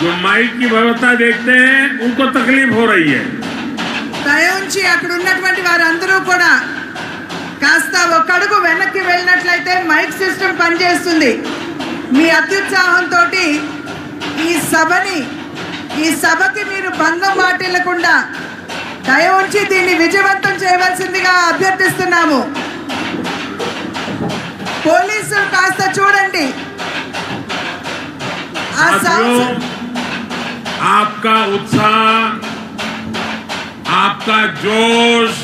जो माइक की व्यवस्था देखते हैं उनको तकलीफ हो रही है। దయవుంచి అక్కడ ఉన్నటువంటి వారందరూ కూడా కాస్త ఒక అడుగు వెనక్కి వెళ్ళినట్లయితే మైక్ సిస్టమ్ పనిచేస్తుంది. మీ అత్యుత్సాహంతో ఈ సభకి మీరు భంగం వాటిల్లకుండా దయవుంచి దీన్ని విజయవంతం చేయవలసిందిగా అభ్యర్థిస్తున్నాము. పోలీసులు కాస్త చూడండి. आपका उत्साह, आपका जोश,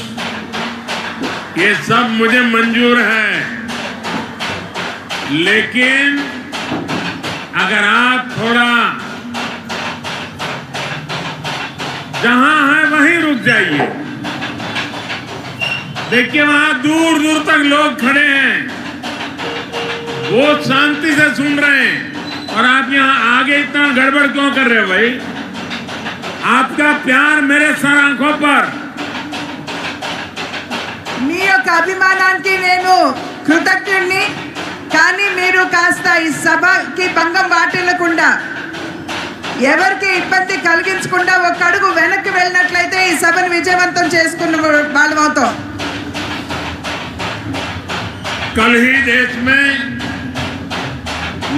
ये सब मुझे मंजूर है, लेकिन अगर आप थोड़ा जहां है वहीं रुक जाइए। देखिए वहां दूर दूर तक लोग खड़े हैं, वो शांति से सुन रहे हैं, और आप यहाँ आगे इतना गड़बड़ क्यों कर रहे हो भाई? आपका प्यार मेरे सर आंखों पर। మీ యొక్క అభిమానానికి నేను కృతజ్ఞుడిని. కానీ మీరు కాస్త ఈ సభకి భంగం వాటిల్లకుండా ఎవరికి ఇబ్బంది కలిగించకుండా ఒక అడుగు వెనక్కి వెళ్ళినట్లయితే ఈ సభను విజయవంతం చేసుకున్న వాళ్ళమవుతాం. कल ही देश में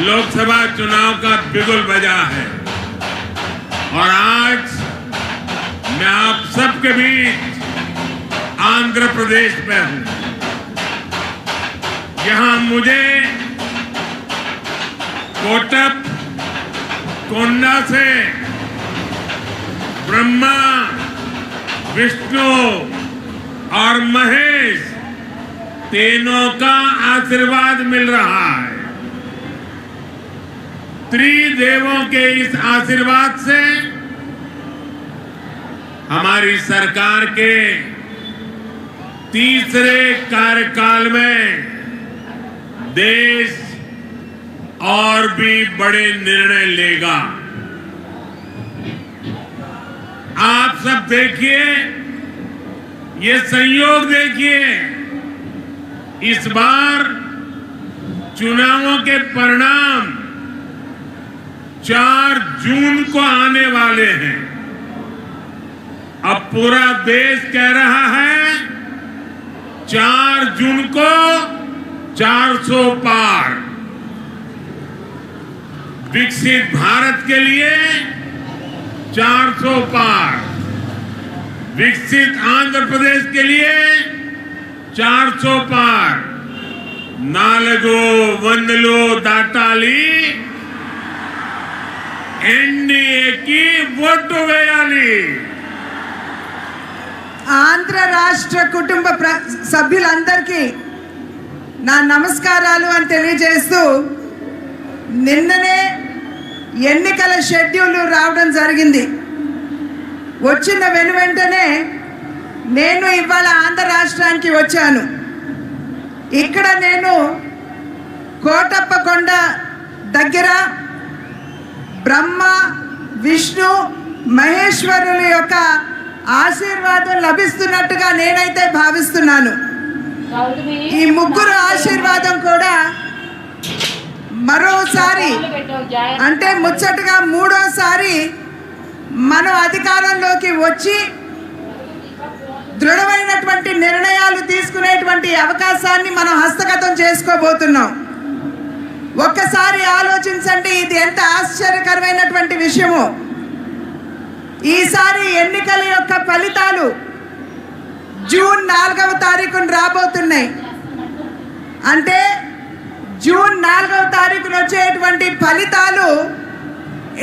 लोकसभा चुनाव का बिगुल बजा है, और आज मैं आप सबके बीच आंध्र प्रदेश में हूं, यहां मुझे कोटप कोंडा से ब्रह्मा, विष्णु और महेश तीनों का आशीर्वाद मिल रहा है। त्रिदेवों के इस आशीर्वाद से हमारी सरकार के तीसरे कार्यकाल में देश और भी बड़े निर्णय लेगा। आप सब देखिए, ये संयोग देखिए, इस बार चुनावों के परिणाम 4 जून को आने वाले हैं। अब पूरा देश कह रहा है 4 जून को 400 पार। विकसित भारत के लिए 400 पार, विकसित आंध्र प्रदेश के लिए 400 पार। नालगो वंदलो दाटाली एनडीए की ఓటు వేయాలి. ఆంధ్ర రాష్ట్ర కుటుంబ సభ్యులందరికీ నా నమస్కారాలు అని తెలియజేస్తూ, నిన్ననే ఎన్నికల షెడ్యూల్ రావడం జరిగింది. వచ్చిన వెంటనే నేను ఇవాళ ఆంధ్ర రాష్ట్రానికి వచ్చాను. ఇక్కడ నేను కోటప్పకొండ దగ్గర బ్రహ్మ, విష్ణు, మహేశ్వరుల యొక్క ఆశీర్వాదం లభిస్తున్నట్టుగా నేనైతే భావిస్తున్నాను. ఈ ముగ్గురు ఆశీర్వాదం కూడా మరోసారి అంటే ముచ్చటగా మూడోసారి మనం అధికారంలోకి వచ్చి దృఢమైనటువంటి నిర్ణయాలు తీసుకునేటువంటి అవకాశాన్ని మనం హస్తగతం చేసుకోబోతున్నాం. ఒక్కసారి ఆలోచించండి, ఇది ఎంత ఆశ్చర్యకరమైనటువంటి విషయమో. ఈసారి ఎన్నికల యొక్క ఫలితాలు జూన్ 4వ తారీఖున రాబోతున్నాయి. అంటే జూన్ 4వ తారీఖున వచ్చేటువంటి ఫలితాలు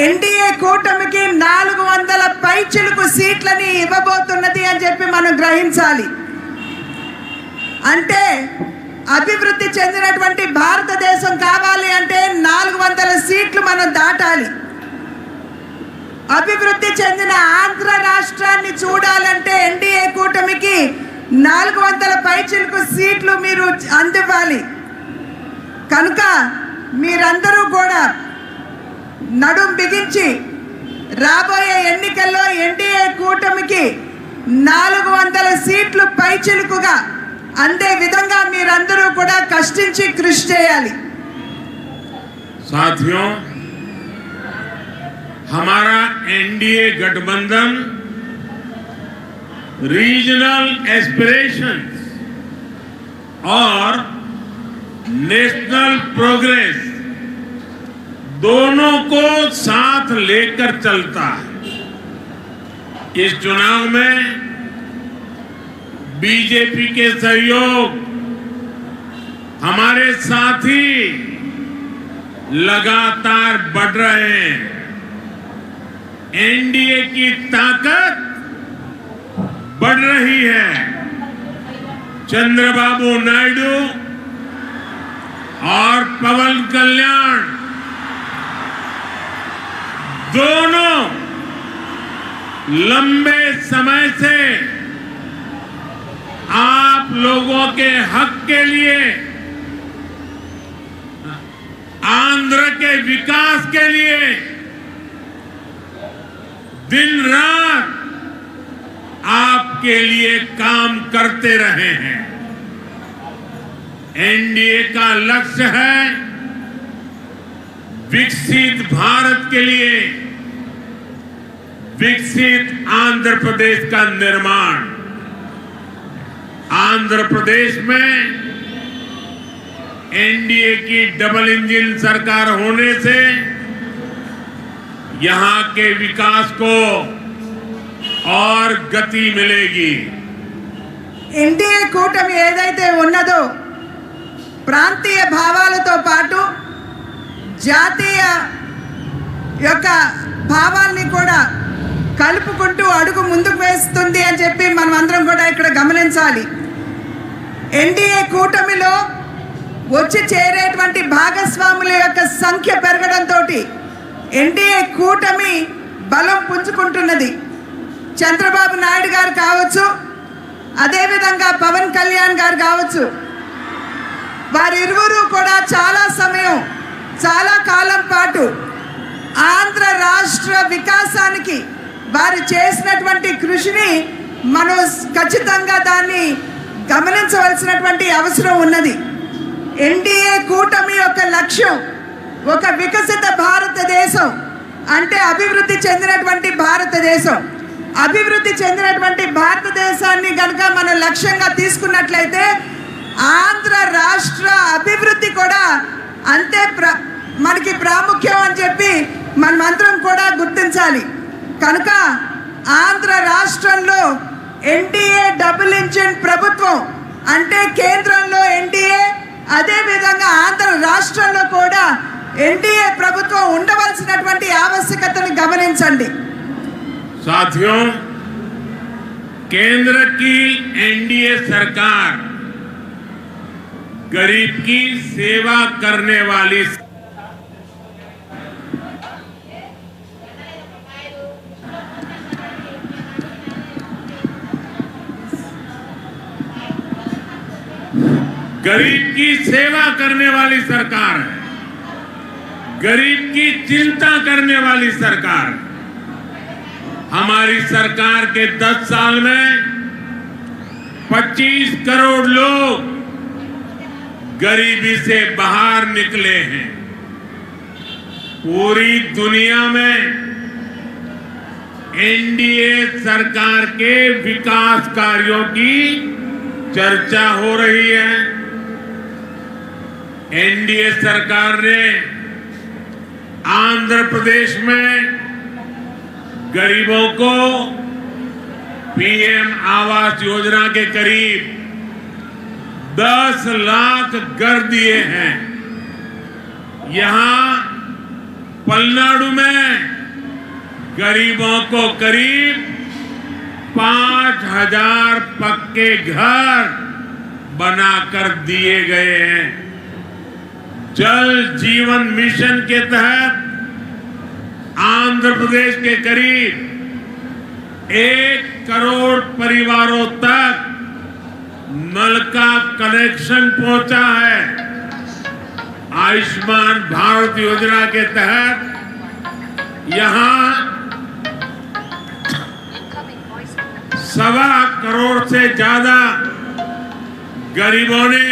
ఎన్డీఏ కూటమికి 400 పైచిలుకు సీట్లని ఇవ్వబోతున్నది అని చెప్పి మనం గ్రహించాలి. అంటే అభివృద్ధి చెందినటువంటి భారతదేశం కావాలి అంటే 400 సీట్లు మనం దాటాలి. అభివృద్ధి చెందిన ఆంధ్ర రాష్ట్రాన్ని చూడాలంటే ఎన్డీఏ కూటమికి 400 పైచిలుకు సీట్లు మీరు అందివ్వాలి. కనుక మీరందరూ కూడా నడుం బిగించి రాబోయే ఎన్నికల్లో ఎన్డీఏ కూటమికి 400 సీట్లు పైచిలుకుగా అందే విధంగా మీరందరూ కూడా కష్టించి కృషి చేయాలి. साथियों, हमारा एनडीए गठबंधन रीजनल एस्पिरेशंस और नेशनल प्रोग्रेस दोनों को साथ लेकर चलता है। इस चुनाव में बीजेपी के सहयोग हमारे साथी लगातार बढ़ रहे हैं। एनडीए की ताकत बढ़ रही है। चंद्रबाबू नायडू और पवन कल्याण दोनों लंबे समय से आप लोगों के हक के लिए, आंध्र के विकास के लिए दिन रात आपके लिए काम करते रहे हैं। एनडीए का लक्ष्य है विकसित भारत के लिए विकसित आंध्र प्रदेश का निर्माण। आंध्र प्रदेश में एनडीए की डबल इंजन सरकार होने से यहां के विकास को और गति मिलेगी। ఎన్డీఏ కూటమి ఏదైతే ఉన్నదో ప్రాంతీయ భావాలతో పాటు జాతీయ యొక్క భావాల్ని కూడా కలుపుకుంటూ అడుగు ముందుకు వేస్తుంది అని చెప్పి మనం అందరం కూడా ఇక్కడ గమనించాలి. ఎన్డీఏ కూటమిలో వచ్చి చేరేటువంటి భాగస్వాముల యొక్క సంఖ్య పెరగడంతో ఎన్డీఏ కూటమి బలం పుంజుకుంటున్నది. చంద్రబాబు నాయుడు గారు కావచ్చు, అదేవిధంగా పవన్ కళ్యాణ్ గారు కావచ్చు, వారిరువురు కూడా చాలా సమయం, చాలా కాలం పాటు ఆంధ్ర రాష్ట్ర వికాసానికి వారు చేసినటువంటి కృషిని మనం ఖచ్చితంగా దాన్ని గమనించవలసినటువంటి అవసరం ఉన్నది. ఎన్డీఏ కూటమి యొక్క లక్ష్యం ఒక వికసిత భారతదేశం, అంటే అభివృద్ధి చెందినటువంటి భారతదేశం. అభివృద్ధి చెందినటువంటి భారతదేశాన్ని కనుక మనం లక్ష్యంగా తీసుకున్నట్లయితే ఆంధ్ర రాష్ట్ర అభివృద్ధి కూడా అంతే మనకి ప్రాముఖ్యం అని చెప్పి మనమందరం కూడా గుర్తించాలి. కనుక ఆంధ్ర రాష్ట్రంలో ఎన్డీఏ డబుల్ ఇంజిన్ ప్రభుత్వం, అంటే కేంద్రంలో ఎన్డీఏ, అదేవిధంగా ఆంధ్ర రాష్ట్రంలో కూడా ఎన్డీఏ ప్రభుత్వం ఉండవలసినటువంటి ఆవశ్యకతను గమనించండి. साथियों, केंद्र की एनडीए सरकार गरीब की सेवा करने वाली गरीब की सेवा करने वाली सरकार है। गरीब की चिंता करने वाली सरकार है। हमारी सरकार के 10 साल में 25 करोड़ लोग गरीबी से बाहर निकले हैं। पूरी दुनिया में एनडीए सरकार के विकास कार्यों की चर्चा हो रही है। एनडीए सरकार ने आंध्र प्रदेश में गरीबों को पीएम आवास योजना के करीब 10 लाख घर दिए हैं। यहां पलनाडु में गरीबों को करीब 5000 पक्के घर बनाकर दिए गए हैं। जल जीवन मिशन के तहत आंध्र प्रदेश के करीब 1 करोड़ परिवारों तक नल का कनेक्शन पहुंचा है। आयुष्मान भारत योजना के तहत यहां 1.25 करोड़ से ज्यादा गरीबों ने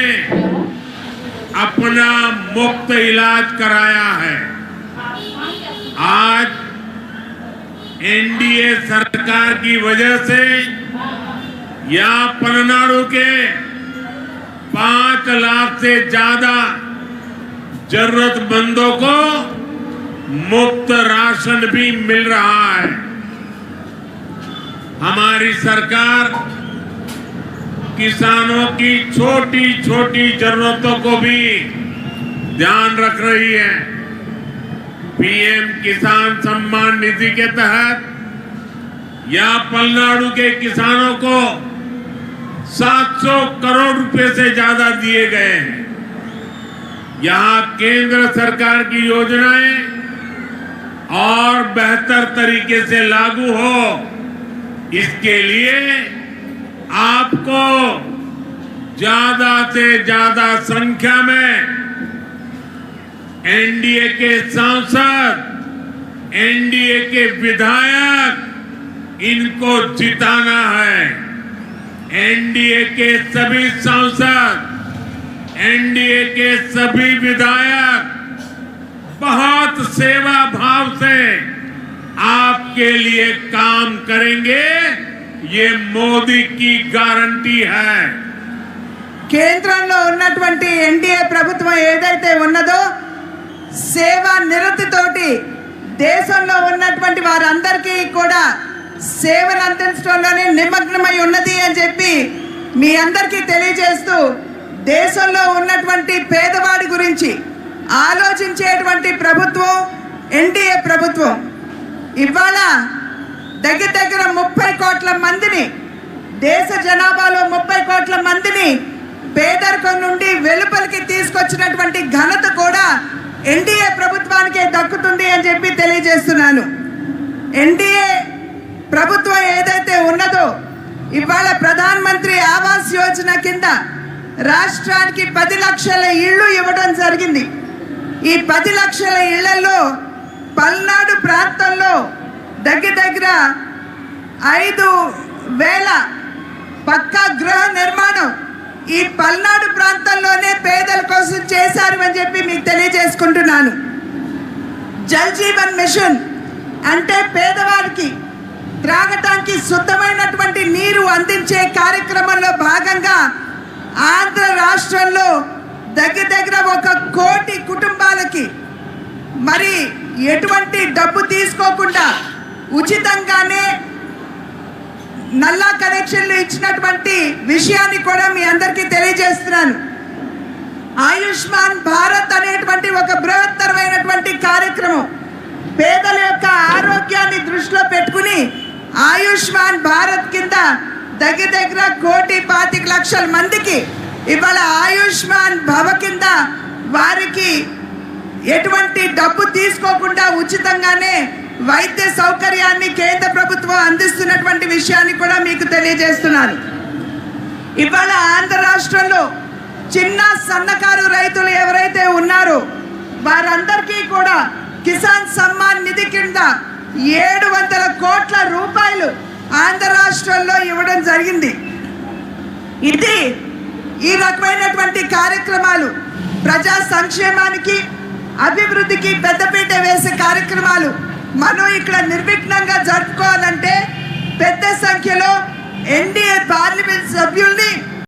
अपना मुफ्त इलाज कराया है। आज एनडीए सरकार की वजह से या पलनाडु के 5 लाख से ज्यादा जरूरतमंदों को मुफ्त राशन भी मिल रहा है। हमारी सरकार किसानों की छोटी छोटी जरूरतों को भी ध्यान रख रही है। पीएम किसान सम्मान निधि के तहत या पलनाडु के किसानों को 700 करोड़ रुपए से ज्यादा दिए गए हैं। यहां केंद्र सरकार की योजनाएं और बेहतर तरीके से लागू हो, इसके लिए आपको ज्यादा से ज्यादा संख्या में एनडीए के सांसद, एनडीए के विधायक, इनको जिताना है। एनडीए के सभी सांसद, एनडीए के सभी विधायक बहुत सेवा भाव से आपके लिए काम करेंगे, ये मोदी की गारंटी है। కేంద్రంలో ఉన్నటువంటి ఎన్డీఏ ప్రభుత్వం ఏదైతే ఉన్నదో సేవా నిరతితోటి దేశంలో ఉన్నటువంటి వారందరికీ కూడా సేవలు అందించడంలోనే నిమగ్నమై ఉన్నది అని చెప్పి మీ అందరికీ తెలియజేస్తూ, దేశంలో ఉన్నటువంటి పేదవాడి గురించి ఆలోచించేటువంటి ప్రభుత్వం ఎన్డీఏ ప్రభుత్వం. ఇవాళ దగ్గర దగ్గర 30 కోట్ల మందిని, దేశ జనాభాలో 30 కోట్ల మందిని పేదరికం నుండి వెలుపలికి తీసుకొచ్చినటువంటి ఘనత కూడా ఎన్డీఏ ప్రభుత్వానికే దక్కుతుంది అని చెప్పి తెలియజేస్తున్నాను. ఎన్డీఏ ప్రభుత్వం ఏదైతే ఉన్నదో ఇవాళ ప్రధాన మంత్రి ఆవాస్ యోజన కింద రాష్ట్రానికి 10 లక్షల ఇళ్ళు ఇవ్వడం జరిగింది. ఈ 10 లక్షల ఇళ్లలో పల్నాడు ప్రాంతంలో దగ్గర దగ్గర 5,000 పక్కా గృహ నిర్మాణం ఈ పల్నాడు ప్రాంతంలోనే పేదల కోసం చేశారు అని చెప్పి మీకు తెలియజేసుకుంటున్నాను. జల్ జీవన్ మిషన్ అంటే పేదవారికి త్రాగటానికి శుద్ధమైనటువంటి నీరు అందించే కార్యక్రమంలో భాగంగా ఆంధ్ర రాష్ట్రంలో దగ్గర దగ్గర 1 కోటి కుటుంబాలకి మరి ఎటువంటి డబ్బు తీసుకోకుండా ఉచితంగానే నల్లా కనెక్షన్లు ఇచ్చినటువంటి విషయాన్ని కూడా మీ అందరికీ తెలియజేస్తున్నాను. ఆయుష్మాన్ భారత్ అనేటువంటి ఒక బృహత్తరమైనటువంటి కార్యక్రమం పేదల యొక్క ఆరోగ్యాన్ని దృష్టిలో పెట్టుకుని ఆయుష్మాన్ భారత్ కింద దగ్గర దగ్గర 1,25,00,000 మందికి ఇవాళ ఆయుష్మాన్ భవ కింద వారికి ఎటువంటి డబ్బు తీసుకోకుండా ఉచితంగానే వైద్య సౌకర్యాన్ని కేంద్ర ప్రభుత్వం అందిస్తున్నటువంటి విషయాన్ని కూడా మీకు తెలియజేస్తున్నాను. ఇవాళ ఆంధ్ర రాష్ట్రంలో చిన్న సన్నకారు రైతులు ఎవరైతే ఉన్నారో వారందరికీ కూడా కిసాన్ సమ్మాన్ నిధి కింద 700 కోట్ల రూపాయలు ఆంధ్ర రాష్ట్రంలో ఇవ్వడం జరిగింది. ఇది ఈ రకమైనటువంటి కార్యక్రమాలు ప్రజా సంక్షేమానికి, అభివృద్ధికి పెద్దపీట వేసే కార్యక్రమాలు మనం ఇక్కడ నిర్విఘ్నంగా జరుపుకోవాలంటే పెద్ద సంఖ్యలో ఎన్డీఏ పార్లమెంట్ సభ్యుల్ని